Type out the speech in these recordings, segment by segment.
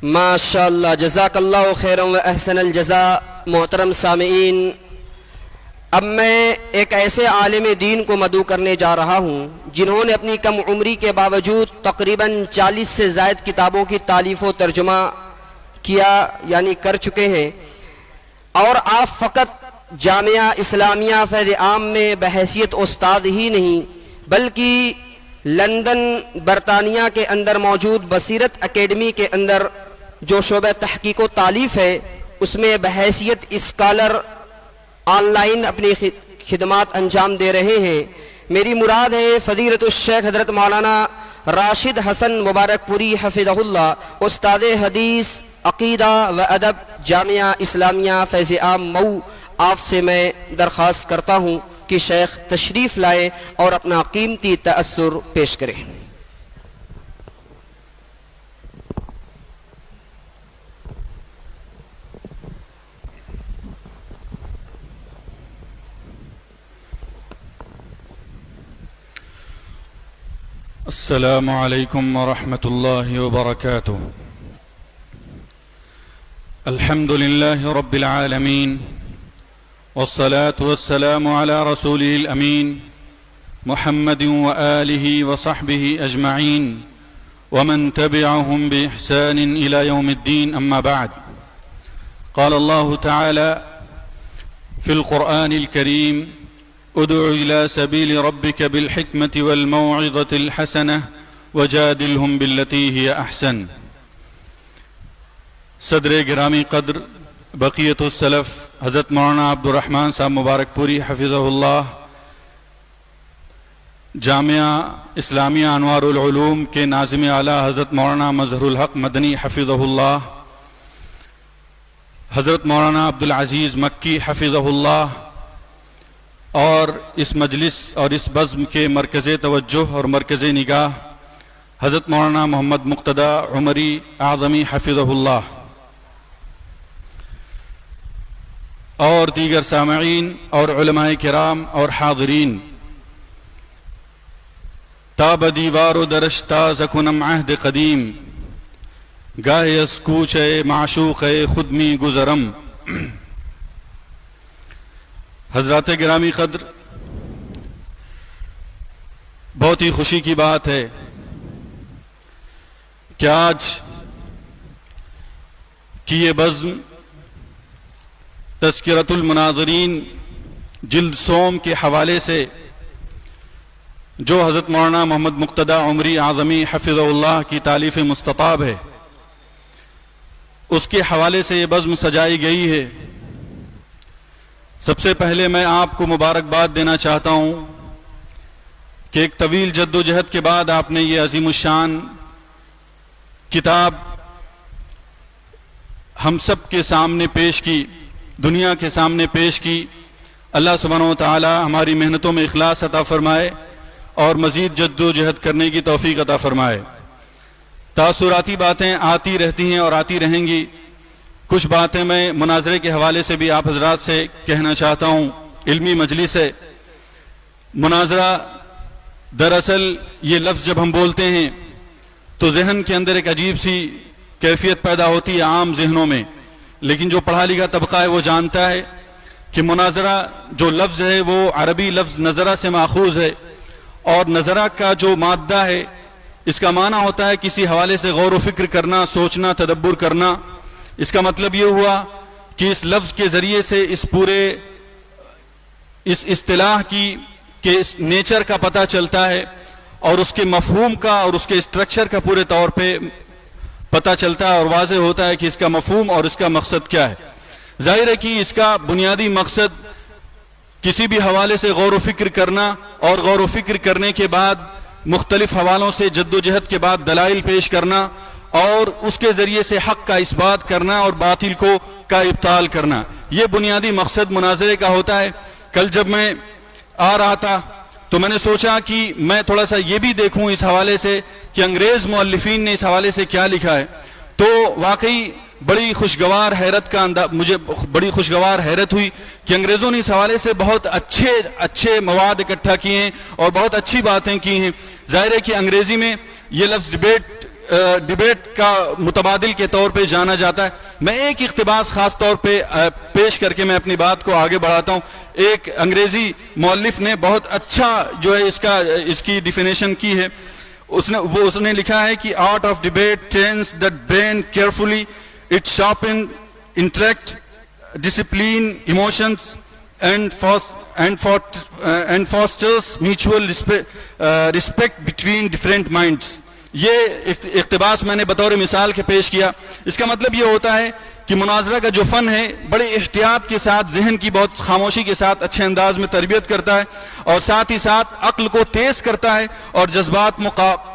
ماشاء اللہ، جزاک اللہ خیرا و احسن الجزاء۔ محترم سامعین، اب میں ایک ایسے عالم دین کو مدعو کرنے جا رہا ہوں جنہوں نے اپنی کم عمری کے باوجود تقریباً 40 سے زائد کتابوں کی تالیف و ترجمہ کیا یعنی کر چکے ہیں، اور آپ فقط جامعہ اسلامیہ فیض عام میں بحیثیت استاد ہی نہیں بلکہ لندن برطانیہ کے اندر موجود بصیرت اکیڈمی کے اندر جو شعبہ تحقیق و تالیف ہے اس میں بحیثیت اسکالر آن لائن اپنی خدمات انجام دے رہے ہیں۔ میری مراد ہے فضیلت الشیخ حضرت مولانا راشد حسن مبارک پوری حفظہ اللہ، استاد حدیث عقیدہ و ادب جامعہ اسلامیہ فیض عام مئو۔ آپ سے میں درخواست کرتا ہوں کہ شیخ تشریف لائے اور اپنا قیمتی تأثر پیش کریں۔ السلام علیکم ورحمۃ اللہ وبرکاتہ۔ الحمد للہ رب العالمین والصلاة والسلام على رسوله الأمين محمد وآلہ وصحبہ اجمعین ومن تبعهم بإحسان إلى يوم الدين أما بعد، قال الله تعالى في القرآن الكريم: ادع إلى سبيل ربك بالحكمة والموعظة الحسنة وجادلهم بالتي هي أحسن۔ صدر گرامی قدر بقیت السلف حضرت مولانا عبد الرحمن صاحب مبارک پوری حفظہ اللہ، جامعہ اسلامیہ انوار العلوم کے ناظم اعلیٰ حضرت مولانا مظہر الحق مدنی حفظہ اللہ، حضرت مولانا عبدالعزیز مکی حفظہ اللہ، اور اس مجلس اور اس بزم کے مرکز توجہ اور مرکز نگاہ حضرت مولانا محمد مقتدی عمری اعظمی حفظہ اللہ، اور دیگر سامعین اور علماء کرام اور حاضرین، تاب دیوار و درش تاز کنم عہد قدیم، گاہ از کوچ معشوق خود می گزرم۔ حضرات گرامی قدر، بہت ہی خوشی کی بات ہے کہ آج کی یہ بزم تذکرۃ المناظرین جلد سوم کے حوالے سے، جو حضرت مولانا محمد مقتدی عمری اعظمی حفظہ اللہ کی تالیف مستطاب ہے، اس کے حوالے سے یہ بزم سجائی گئی ہے۔ سب سے پہلے میں آپ کو مبارکباد دینا چاہتا ہوں کہ ایک طویل جد و جہد کے بعد آپ نے یہ عظیم الشان کتاب ہم سب کے سامنے پیش کی، دنیا کے سامنے پیش کی۔ اللہ سبحانہ و تعالی ہماری محنتوں میں اخلاص عطا فرمائے اور مزید جد و جہد کرنے کی توفیق عطا فرمائے۔ تاثراتی باتیں آتی رہتی ہیں اور آتی رہیں گی۔ کچھ باتیں میں مناظرے کے حوالے سے بھی آپ حضرات سے کہنا چاہتا ہوں۔ علمی مجلس ہے، مناظرہ دراصل یہ لفظ جب ہم بولتے ہیں تو ذہن کے اندر ایک عجیب سی کیفیت پیدا ہوتی ہے عام ذہنوں میں، لیکن جو پڑھا لکھا طبقہ ہے وہ جانتا ہے کہ مناظرہ جو لفظ ہے وہ عربی لفظ نظرہ سے ماخوذ ہے، اور نظرہ کا جو مادہ ہے اس کا معنی ہوتا ہے کسی حوالے سے غور و فکر کرنا، سوچنا، تدبر کرنا۔ اس کا مطلب یہ ہوا کہ اس لفظ کے ذریعے سے اس پورے اس اصطلاح کی کہ اس نیچر کا پتہ چلتا ہے، اور اس کے مفہوم کا اور اس کے اسٹرکچر کا پورے طور پہ پتہ چلتا ہے، اور واضح ہوتا ہے کہ اس کا مفہوم اور اس کا مقصد کیا ہے۔ ظاہر ہے کہ اس کا بنیادی مقصد کسی بھی حوالے سے غور و فکر کرنا، اور غور و فکر کرنے کے بعد مختلف حوالوں سے جد و جہد کے بعد دلائل پیش کرنا، اور اس کے ذریعے سے حق کا اثبات کرنا اور باطل کا ابطال کرنا، یہ بنیادی مقصد مناظرے کا ہوتا ہے۔ کل جب میں آ رہا تھا تو میں نے سوچا کہ میں تھوڑا سا یہ بھی دیکھوں اس حوالے سے کہ انگریز مؤلفین نے اس حوالے سے کیا لکھا ہے، تو واقعی بڑی خوشگوار مجھے بڑی خوشگوار حیرت ہوئی کہ انگریزوں نے اس حوالے سے بہت اچھے مواد اکٹھا کیے ہیں اور بہت اچھی باتیں کی ہیں۔ ظاہر ہے کہ انگریزی میں یہ لفظ ڈیبیٹ ڈیبیٹ کا متبادل کے طور پہ جانا جاتا ہے. میں ایک اقتباس خاص طور پہ پیش کر کے میں اپنی بات کو آگے بڑھاتا ہوں. ایک انگریزی مؤلف نے بہت اچھا جو ہے اس کی ڈیفینیشن کی ہے. اس نے لکھا ہے کہ art of debate trains the brain carefully, it sharpen intellect, discipline emotions and fosters mutual respect between different minds. یہ اقتباس میں نے بطور مثال کے پیش کیا. اس کا مطلب یہ ہوتا ہے کہ مناظرہ کا جو فن ہے بڑے احتیاط کے ساتھ, ذہن کی بہت خاموشی کے ساتھ اچھے انداز میں تربیت کرتا ہے, اور ساتھ ہی ساتھ عقل کو تیز کرتا ہے, اور جذبات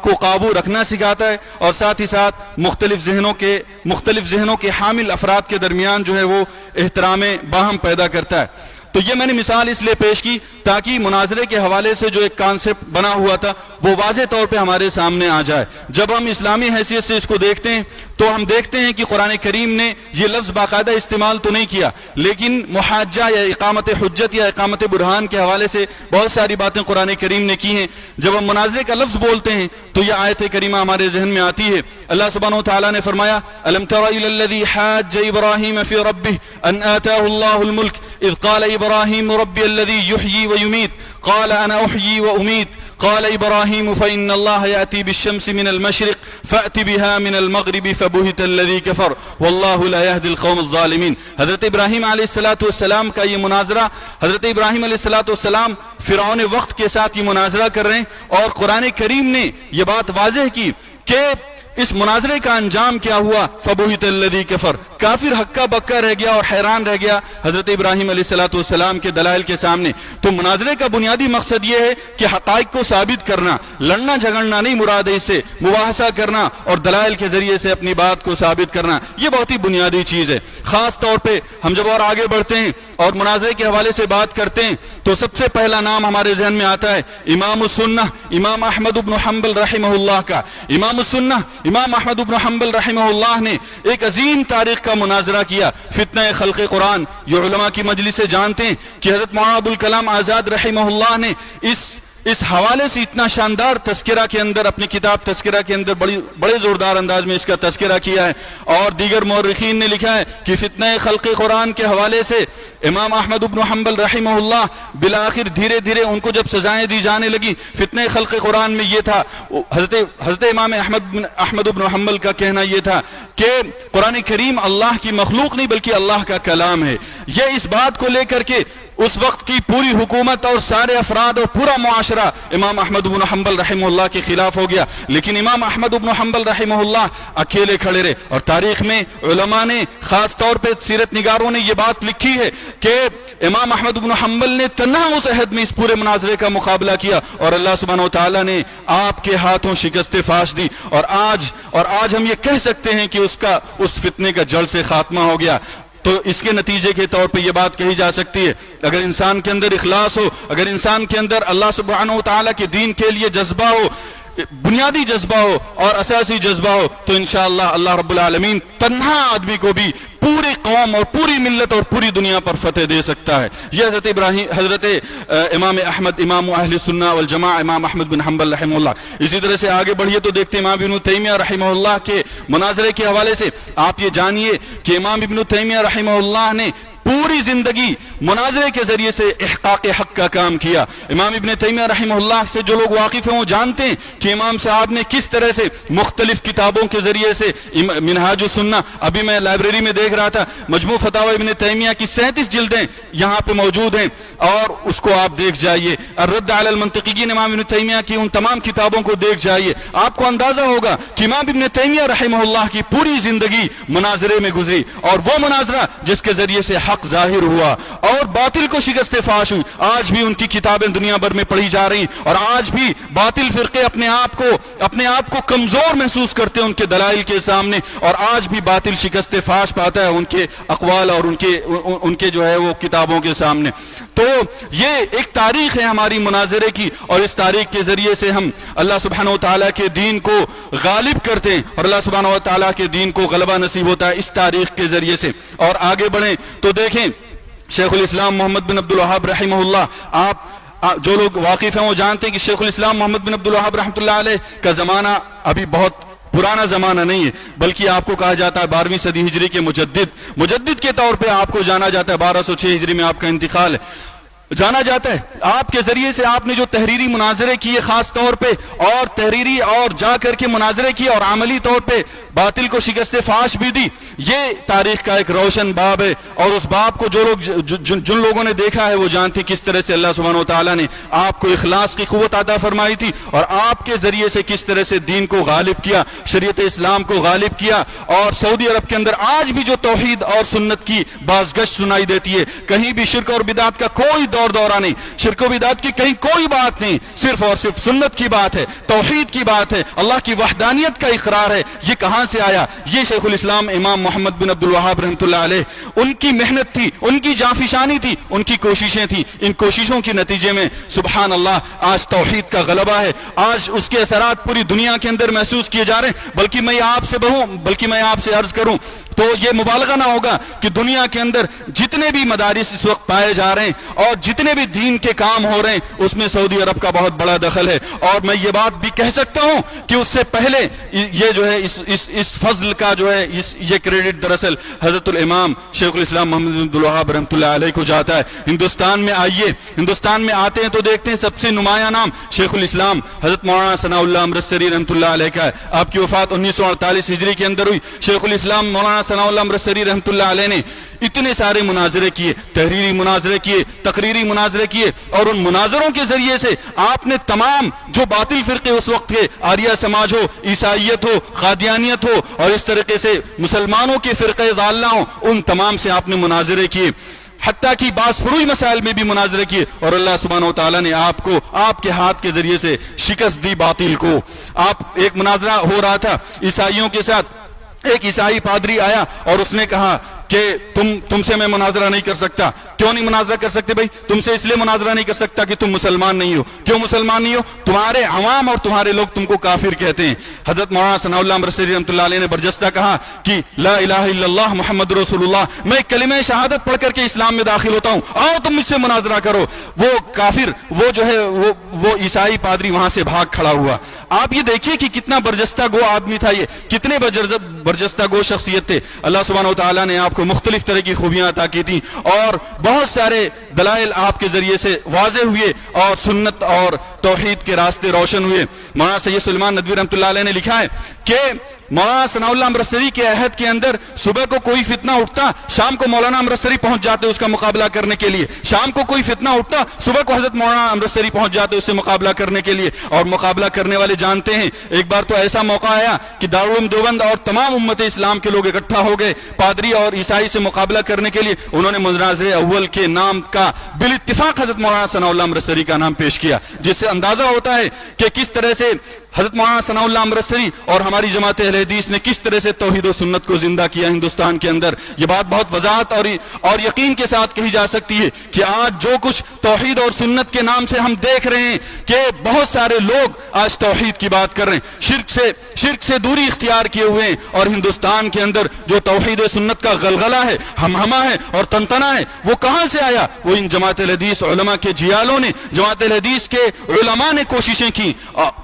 کو قابو رکھنا سکھاتا ہے, اور ساتھ ہی ساتھ مختلف ذہنوں کے حامل افراد کے درمیان جو ہے وہ احترام باہم پیدا کرتا ہے. تو یہ میں نے مثال اس لیے پیش کی تاکہ مناظرے کے حوالے سے جو ایک کانسیپٹ بنا ہوا تھا وہ واضح طور پہ ہمارے سامنے آ جائے. جب ہم اسلامی حیثیت سے اس کو دیکھتے ہیں تو ہم دیکھتے ہیں کہ قرآن کریم نے یہ لفظ باقاعدہ استعمال تو نہیں کیا, لیکن محاجہ یا اقامت حجت یا اقامت برہان کے حوالے سے بہت ساری باتیں قرآن کریم نے کی ہیں. جب ہم مناظرے کا لفظ بولتے ہیں تو یہ آیت کریمہ ہمارے ذہن میں آتی ہے. اللہ سبحانہ و تعالیٰ نے فرمایا الم تر الی الذی حاج ابراہیم فی ربہ ان آتاہ اللہ الملک اذ قال ابراہیم ربی الذی یحیی ویمیت قال انا احیی وامیت قال ابراہیم فإن اللہ یأتی بالشمس من المشرق فأت بها من المغرب فبہت الذی کفر واللہ لا یہدی القوم الظالمین. حضرت ابراہیم علیہ السلام کا یہ مناظرہ, حضرت ابراہیم علیہ السلام فرعون وقت کے ساتھ یہ مناظرہ کر رہے ہیں, اور قرآن کریم نے یہ بات واضح کی کہ اس مناظرے کا انجام کیا ہوا, فبہت الذی کفر, کافر ہکا بکا رہ گیا اور حیران رہ گیا حضرت ابراہیم علیہ السلام کے دلائل کے سامنے. تو مناظرے کا بنیادی مقصد یہ ہے کہ حقائق کو ثابت کرنا, لڑنا جھگڑنا نہیں مراد ہے, اس سے مباحثہ کرنا اور دلائل کے ذریعے سے اپنی بات کو ثابت کرنا, یہ بہت ہی بنیادی چیز ہے. خاص طور پہ ہم جب اور آگے بڑھتے ہیں اور مناظرے کے حوالے سے بات کرتے ہیں تو سب سے پہلا نام ہمارے ذہن میں آتا ہے امام السنہ امام احمد بن حنبل رحمہ اللہ کا. امام السنہ امام احمد بن حنبل رحمہ اللہ نے ایک عظیم تاریخ کا مناظرہ کیا, فتنہ خلق قرآن. یہ علماء کی مجلس سے جانتے ہیں کہ حضرت مولانا ابوالکلام آزاد رحمہ اللہ نے اس حوالے سے اتنا شاندار تذکرہ کے اندر, اپنی کتاب تذکرہ کے اندر بڑے زوردار انداز میں اس کا تذکرہ کیا ہے. اور دیگر مورخین نے لکھا ہے کہ فتنہ خلق قرآن کے حوالے سے امام احمد بن حنبل رحمہ اللہ بالآخر دھیرے دھیرے ان کو جب سزائیں دی جانے لگی, فتنہ خلق قرآن میں یہ تھا, حضرت امام احمد بن حنبل کا کہنا یہ تھا کہ قرآن کریم اللہ کی مخلوق نہیں بلکہ اللہ کا کلام ہے. یہ اس بات کو لے کر کے اس وقت کی پوری حکومت اور سارے افراد اور پورا معاشرہ امام احمد بن حنبل رحمہ اللہ کے خلاف ہو گیا, لیکن امام احمد بن حنبل رحمہ اللہ اکیلے کھڑے رہے. اور تاریخ میں علماء نے, خاص طور پہ سیرت نگاروں نے یہ بات لکھی ہے کہ امام احمد بن حنبل نے تنہا اس عہد میں اس پورے مناظرے کا مقابلہ کیا, اور اللہ سبحانہ و تعالیٰ نے آپ کے ہاتھوں شکست فاش دی. اور آج ہم یہ کہہ سکتے ہیں کہ اس فتنے کا جڑ سے خاتمہ ہو گیا. تو اس کے نتیجے کے طور پہ یہ بات کہی جا سکتی ہے, اگر انسان کے اندر اخلاص ہو, اگر انسان کے اندر اللہ سبحانہ و تعالیٰ کے دین کے لیے جذبہ ہو, بنیادی جذبہ ہو اور اساسی جذبہ ہو, تو انشاءاللہ اللہ رب العالمین تنہا آدمی کو بھی پوری قوم اور پوری ملت اور پوری دنیا پر فتح دے سکتا ہے. یہ حضرت امام احمد امام اہل سنہ والجماع امام احمد بن حنبل رحمہ اللہ. اسی طرح سے آگے بڑھیے تو دیکھتے ہیں امام ابن تیمیہ رحمہ اللہ کے مناظرے کے حوالے سے آپ یہ جانیے کہ امام ابن تیمیہ رحمہ اللہ نے پوری زندگی مناظرے کے ذریعے سے احقاق حق کا کام کیا. امام ابن تیمیہ رحمہ اللہ سے جو لوگ واقف ہیں وہ جانتے ہیں کہ امام صاحب نے کس طرح سے مختلف کتابوں کے ذریعے سے منہاج السنہ, ابھی میں لائبریری میں دیکھ رہا تھا, مجموع فتاوی ابن تیمیہ کی 37 جلدیں یہاں پہ موجود ہیں, اور اس کو آپ دیکھ جائیے. الرد علی المنطقین امام ابن تیمیہ کی ان تمام کتابوں کو دیکھ جائیے, آپ کو اندازہ ہوگا کہ امام ابن تیمیہ رحمہ اللہ کی پوری زندگی مناظرے میں گزری, اور وہ مناظرہ جس کے ذریعے سے حق ظاہر ہوا اور باطل کو شکست فاش ہوئی. آج بھی ان کی کتابیں دنیا بھر میں پڑھی جا رہی ہیں, اور آج بھی باطل فرقے اپنے آپ کو کمزور محسوس کرتے ہیں ان کے دلائل کے سامنے, اور آج بھی باطل شکست فاش پاتا ہے ان کے اقوال اور ان کے جو ہے وہ کتابوں کے سامنے. تو یہ ایک تاریخ ہے ہماری مناظرے کی, اور اس تاریخ کے ذریعے سے ہم اللہ سبحانہ و تعالیٰ کے دین کو غالب کرتے ہیں, اور اللہ سبحانہ و تعالیٰ کے دین کو غلبہ نصیب ہوتا ہے اس تاریخ کے ذریعے سے. اور آگے بڑھیں تو دیکھیں شیخ الاسلام محمد بن عبد الوہاب رحمہ اللہ, آپ جو لوگ واقف ہیں وہ جانتے ہیں کہ شیخ الاسلام محمد بن عبد الوہاب رحمۃ اللہ علیہ کا زمانہ ابھی بہت پرانا زمانہ نہیں ہے، بلکہ آپ کو کہا جاتا ہے 12ویں صدی ہجری کے مجدد کے طور پہ آپ کو جانا جاتا ہے۔ 1206 ہجری میں آپ کا انتقال ہے، جانا جاتا ہے۔ آپ کے ذریعے سے آپ نے جو تحریری مناظرے کیے خاص طور پہ، اور تحریری اور جا کر کے مناظرے کیے، اور عملی طور پہ باطل کو شکست فاش بھی دی، یہ تاریخ کا ایک روشن باب ہے۔ اور اس باب کو جن لوگوں نے دیکھا ہے وہ جانتے کس طرح سے اللہ سبحانہ و تعالیٰ نے آپ کو اخلاص کی قوت عطا فرمائی تھی، اور آپ کے ذریعے سے کس طرح سے دین کو غالب کیا، شریعت اسلام کو غالب کیا۔ اور سعودی عرب کے اندر آج بھی جو توحید اور سنت کی بازگشت سنائی دیتی ہے، کہیں بھی شرک اور بدعت کا کوئی دورہ نہیں، شرک و بدعت کی کہیں کوئی بات نہیں، صرف اور صرف سنت کی بات ہے، توحید کی بات ہے، اللہ کی وحدانیت کا اقرار ہے۔ یہ کہاں سے آیا؟ یہ شیخ الاسلام امام محمد بن عبد الوہاب رحمۃ اللہ علیہ، ان کی محنت تھی، ان کی جانفشانی تھی، ان کی کوششیں تھیں۔ ان کوششوں کے نتیجے میں سبحان اللہ آج توحید کا غلبہ ہے، آج اس کے اثرات پوری دنیا کے اندر محسوس کیے جا رہے ہیں۔ بلکہ میں آپ سے عرض کروں تو یہ مبالغہ نہ ہوگا کہ دنیا کے اندر جتنے بھی مدارس اس وقت پائے جا رہے ہیں اور جتنے بھی دین کے کام ہو رہے ہیں، اس میں سعودی عرب کا بہت بڑا دخل ہے۔ اور میں یہ بات بھی کہہ سکتا ہوں کہ اس سے پہلے یہ جو ہے اس فضل کا جو ہے یہ کریڈٹ دراصل حضرت الامام شیخ الاسلام محمد بن عبد الوہاب رحمۃ اللہ علیہ کو جاتا ہے۔ ہندوستان میں آئیے، ہندوستان میں آتے ہیں تو دیکھتے ہیں سب سے نمایاں نام شیخ الاسلام حضرت مولانا ثناء اللہ امرتسری رحمۃ اللہ علیہ کا ہے۔ آپ کی وفات 1948 ہجری کے اندر ہوئی۔ شیخ الاسلام مولانا ثناء اللہ امرتسری رحمۃ اللہ علیہ نے اتنے سارے مناظرے کیے، تحریری مناظرے کیے، تقریری مناظرے کیے، اور ان مناظروں کے ذریعے سے آپ نے تمام جو باطل فرقے اس وقت کے، آریہ سماج ہو، عیسائیت ہو، قادیانیت ہو، اور اس طریقے سے مسلمانوں کے فرقے ضالہ ہوں، ان تمام سے آپ نے مناظرے کیے، حتیٰ کہ بعض فروعی مسائل میں بھی مناظرے کیے، اور اللہ سبحانہ و تعالیٰ نے آپ کو آپ کے ہاتھ کے ذریعے سے شکست دی باطل کو۔ آپ ایک مناظرہ ہو رہا تھا عیسائیوں کے ساتھ، ایک عیسائی پادری آیا اور اس نے کہا کہ تم سے میں مناظرہ نہیں کر سکتا۔ کیوں نہیں مناظرہ کر سکتے بھائی؟ تم سے اس لیے مناظرہ نہیں کر سکتا کہ تم مسلمان نہیں ہو۔ کیوں مسلمان نہیں ہو؟ تمہارے عوام اور تمہارے لوگ تم کو کافر کہتے ہیں۔ حضرت مولانا ثناء اللہ امرتسری رحمۃ اللہ علیہ نے برجستہ کہا کہ لا الہ الا اللہ محمد رسول اللہ، میں کلمہ شہادت پڑھ کر کے اسلام میں داخل ہوتا ہوں، آؤ تم مجھ سے مناظرہ کرو۔ وہ کافر، وہ جو ہے وہ عیسائی پادری وہاں سے بھاگ کھڑا ہوا۔ آپ یہ دیکھیے کہ کتنا برجستہ گو آدمی تھا، یہ کتنے برجستہ گو شخصیت تھے۔ اللہ سبحانہ و تعالیٰ نے آپ کو مختلف طرح کی خوبیاں عطا کی تھیں، اور بہت سارے دلائل آپ کے ذریعے سے واضح ہوئے، اور سنت اور توحید کے راستے روشن ہوئے۔ مولانا سید سلیمان ندوی رحمۃ اللہ علیہ نے لکھا ہے کہ مولانا ثناء اللہ امرتسری کے عہد کے اندر صبح کو کوئی فتنہ اٹھتا، شام کو مولانا امرتسری پہنچ جاتے اس کا مقابلہ کرنے کے لیے، شام کو کوئی فتنہ اٹھتا، صبح کو حضرت مولانا امرتسری پہنچ جاتے اس سے مقابلہ کرنے کے لیے۔ اور مقابلہ کرنے والے جانتے ہیں، ایک بار تو ایسا موقع آیا کہ دارالعلوم دیوبند اور تمام امت اسلام کے لوگ اکٹھا ہو گئے پادری اور عیسائی سے مقابلہ کرنے کے لیے۔ انہوں نے مناظرے اول کے نام کا بالاتفاق حضرت مولانا ثناء اللہ امرتسری کا نام پیش کیا، جس سے اندازہ ہوتا ہے کہ کس طرح سے حضرت مولانا ثناء اللہ امرتسری اور ہماری جماعت اہل حدیث نے کس طرح سے توحید و سنت کو زندہ کیا ہندوستان کے اندر۔ یہ بات بہت وضاحت اور یقین کے ساتھ کہی جا سکتی ہے کہ آج جو کچھ توحید اور سنت کے نام سے ہم دیکھ رہے ہیں کہ بہت سارے لوگ آج توحید کی بات کر رہے ہیں، شرک سے دوری اختیار کیے ہوئے ہیں، اور ہندوستان کے اندر جو توحید و سنت کا غلغلہ ہے، ہمہمہ ہے اور تنتنا ہے، وہ کہاں سے آیا؟ وہ ان جماعت اہل حدیث علماء کے جیالوں نے، جماعت اہل حدیث کے علماء نے کوششیں کی۔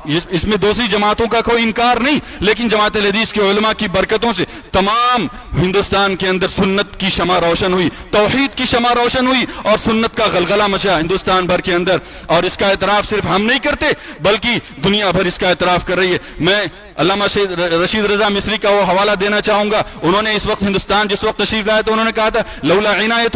اس میں دوسری جماعتوں کا کوئی انکار نہیں، لیکن جماعت اہل حدیث کے علماء کی برکتوں سے تمام ہندوستان کے اندر سنت کی شمع روشن ہوئی، توحید کی شمع روشن ہوئی، اور سنت کا غلغلہ مچا ہندوستان بھر کے اندر۔ اور اس کا اعتراف صرف ہم نہیں کرتے بلکہ دنیا بھر اس کا اعتراف کر رہی ہے۔ میں علامہ رشید رضا مصری کا وہ حوالہ دینا چاہوں گا، انہوں نے اس وقت ہندوستان جس وقت تشریف لائے تو انہوں نے کہا تھا لولا عنایت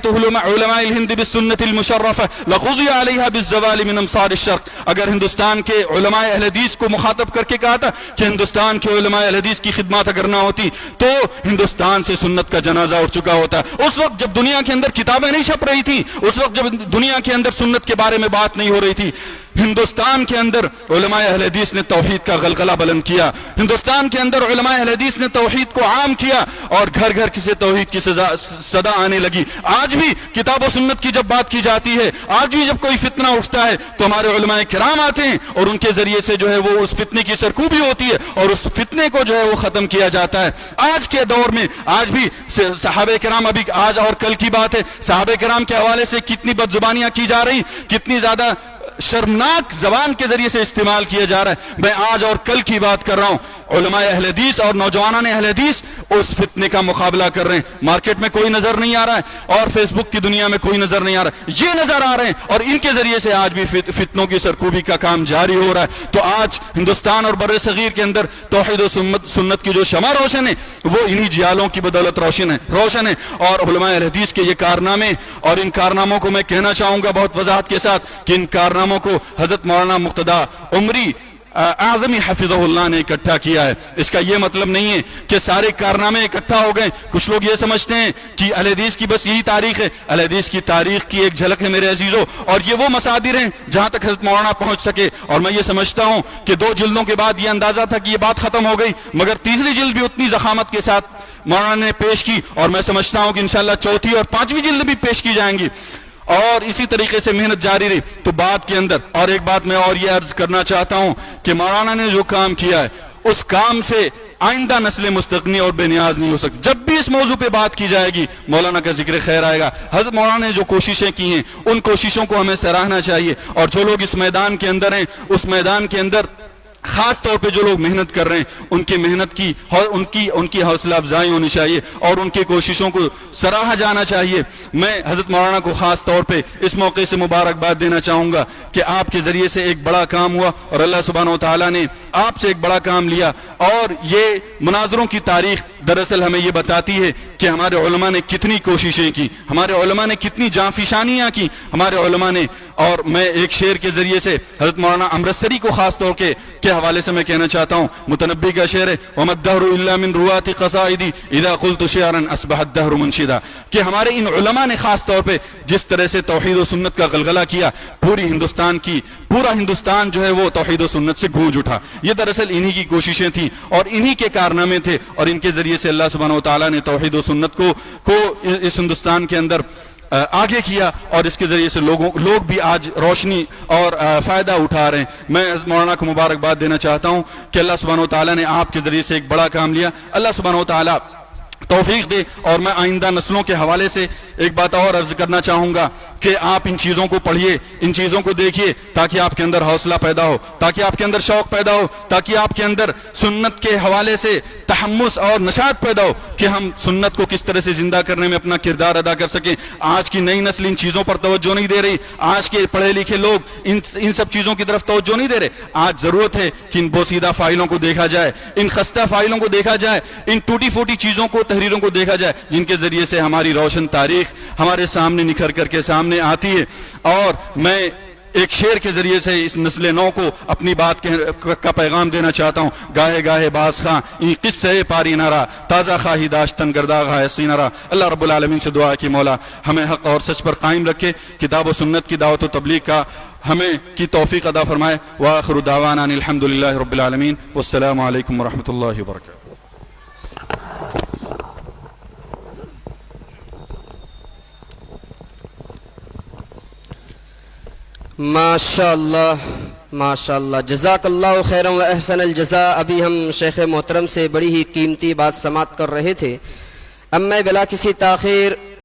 علماء الہند بالسنت المشرفہ لقضی علیہا بالزوال من امصار الشرق۔ اگر ہندوستان کے علماء اہل حدیث کو مخاطب کر کے کہا تھا کہ ہندوستان کے علماء اہل حدیث کی خدمات اگر نہ ہوتی تو ہندوستان سے سنت کا جنازہ اٹھ چکا ہوتا۔ اس وقت جب دنیا کے اندر کتابیں نہیں چھپ رہی تھی، اس وقت جب دنیا کے اندر سنت کے بارے میں بات نہیں ہو رہی تھی، ہندوستان کے اندر علماء اہل حدیث نے توحید کا غلغلہ بلند کیا، ہندوستان کے اندر علماء اہل حدیث نے توحید کو عام کیا، اور گھر گھر سے توحید کی صدا آنے لگی۔ آج بھی کتاب و سنت کی جب بات کی جاتی ہے، آج بھی جب کوئی فتنہ اٹھتا ہے تو ہمارے علماء کرام آتے ہیں اور ان کے ذریعے سے جو ہے وہ اس فتنے کی سرکوبی ہوتی ہے اور اس فتنے کو جو ہے وہ ختم کیا جاتا ہے۔ آج کے دور میں آج بھی صحابہ کرام، ابھی آج اور کل کی بات ہے، صحابہ کرام کے حوالے سے کتنی بدزبانیاں کی جا رہی، کتنی زیادہ شرمناک زبان کے ذریعے سے استعمال کیا جا رہا ہے. میں آج اور کل کی بات کر رہا ہوں. علماء اہل حدیث اور نوجوانان اہل حدیث اس فتنے کا مقابلہ کر رہے ہیں. مارکیٹ میں کوئی نظر نہیں آ رہا ہے اور فیس بک کی دنیا میں کوئی نظر نہیں آ رہا ہے, یہ نظر آ رہے ہیں اور ان کے ذریعے سے آج بھی فتنوں کی سرکوبی کا کام جاری ہو رہا ہے. تو آج ہندوستان اور بر صغیر کے اندر توحید و سنت کی جو شمع روشن ہے وہ انہی جیالوں کی بدولت روشن ہے. اور علماء اہل حدیث کے یہ کارنامے, اور ان کارناموں کو میں کہنا چاہوں گا بہت وضاحت کے ساتھ کہ ان کارناموں کو حضرت مولانا مقتدی عمری اعظمی حفظہ اللہ نے اکٹھا کیا ہے. اس کا یہ مطلب نہیں ہے کہ سارے کارنامے اکٹھا ہو گئے. کچھ لوگ یہ سمجھتے ہیں کہ اہل حدیث کی بس یہی تاریخ ہے. اہل حدیث کی تاریخ کی ایک جھلک ہے میرے عزیزوں, اور یہ وہ مصادر ہیں جہاں تک حضرت مولانا پہنچ سکے. اور میں یہ سمجھتا ہوں کہ 2 جلدوں کے بعد یہ اندازہ تھا کہ یہ بات ختم ہو گئی, مگر تیسری جلد بھی اتنی ضخامت کے ساتھ مولانا نے پیش کی, اور میں سمجھتا ہوں کہ انشاءاللہ چوتھی اور 5ویں جلد بھی پیش کی جائیں گی, اور اسی طریقے سے محنت جاری رہی. تو بات کے اندر اور ایک بات میں اور یہ عرض کرنا چاہتا ہوں کہ مولانا نے جو کام کیا ہے اس کام سے آئندہ نسل مستغنی اور بے نیاز نہیں ہو سکتی. جب بھی اس موضوع پہ بات کی جائے گی مولانا کا ذکر خیر آئے گا. حضرت مولانا نے جو کوششیں کی ہیں ان کوششوں کو ہمیں سراہنا چاہیے, اور جو لوگ اس میدان کے اندر ہیں اس میدان کے اندر خاص طور پہ جو لوگ محنت کر رہے ہیں ان کی محنت کی ان کی حوصلہ افزائی ہونی چاہیے اور ان کی کوششوں کو سراہا جانا چاہیے. میں حضرت مولانا کو خاص طور پہ اس موقع سے مبارکباد دینا چاہوں گا کہ آپ کے ذریعے سے ایک بڑا کام ہوا, اور اللہ سبحانہ و تعالیٰ نے آپ سے ایک بڑا کام لیا. اور یہ مناظروں کی تاریخ دراصل ہمیں یہ بتاتی ہے کہ ہمارے علماء نے کتنی کوششیں کی, ہمارے علماء نے کتنی جانفشانیاں کی ہمارے علماء نے. اور میں ایک شعر کے ذریعے سے حضرت مولانا امرتسری کو خاص طور کے حوالے سے میں کہنا چاہتا ہوں. متنبی کا شعر ہے وَمَا الدَّهْرُ إِلَّا مِن رُوَاتِ قَصَائِدِ إِذَا قُلْتُ شِعْرًا أَصْبَحَ الدَّهْرُ مُنشِدًا, کہ ہمارے ان علماء نے خاص طور پہ جس طرح سے توحید و سنت کا غلغلہ کیا, پورا ہندوستان جو ہے وہ توحید و سنت سے گونج اٹھا. یہ دراصل انہی کی کوششیں تھیں اور انہی کے کارنامے تھے, اور ان کے ذریعے سے اللہ سبحانہ و تعالیٰ نے توحید و سنت کو اس ہندوستان کے اندر آگے کیا, اور اس کے ذریعے سے لوگ بھی آج روشنی اور فائدہ اٹھا رہے ہیں. میں مولانا کو مبارکباد دینا چاہتا ہوں کہ اللہ سبحانہ و تعالیٰ نے آپ کے ذریعے سے ایک بڑا کام لیا. اللہ سبحانہ و تعالیٰ توفیق دے. اور میں آئندہ نسلوں کے حوالے سے ایک بات اور عرض کرنا چاہوں گا کہ آپ ان چیزوں کو پڑھیے, ان چیزوں کو دیکھیے, تاکہ آپ کے اندر حوصلہ پیدا ہو, تاکہ آپ کے اندر شوق پیدا ہو, تاکہ آپ کے اندر سنت کے حوالے سے تحمس اور نشاط پیدا ہو کہ ہم سنت کو کس طرح سے زندہ کرنے میں اپنا کردار ادا کر سکیں. آج کی نئی نسل ان چیزوں پر توجہ نہیں دے رہی, آج کے پڑھے لکھے لوگ ان سب چیزوں کی طرف توجہ نہیں دے رہے. آج ضرورت ہے کہ ان بوسیدہ فائلوں کو دیکھا جائے, ان خستہ فائلوں کو دیکھا جائے, ان ٹوٹی پھوٹی چیزوں کو, تحریروں کو دیکھا جائے جن کے ذریعے سے ہماری روشن تاریخ ہمارے سامنے نکھر کر کے سامنے آتی ہے. اور میں ایک شعر کے ذریعے سے اس نسل نو کو اپنی بات کا پیغام دینا چاہتا ہوں. گاہے گاہے باز خاں این قصے پاری نارا, تازہ خواہی داشتن گرداغ ہے سینارا. اللہ رب العالمین سے دعا کہ مولا ہمیں حق اور سچ پر قائم رکھے, کتاب و سنت کی دعوت و تبلیغ کا ہمیں کی توفیق عطا فرمائے. وآخر دعوانا ان الحمدللہ رب العالمین, والسلام علیکم ورحمۃ اللہ وبرکاتہ. ماشاءاللہ ماشاءاللہ, جزاک اللہ خیرا و احسن الجزاء. ابھی ہم شیخ محترم سے بڑی ہی قیمتی بات سماعت کر رہے تھے. اب میں بلا کسی تاخیر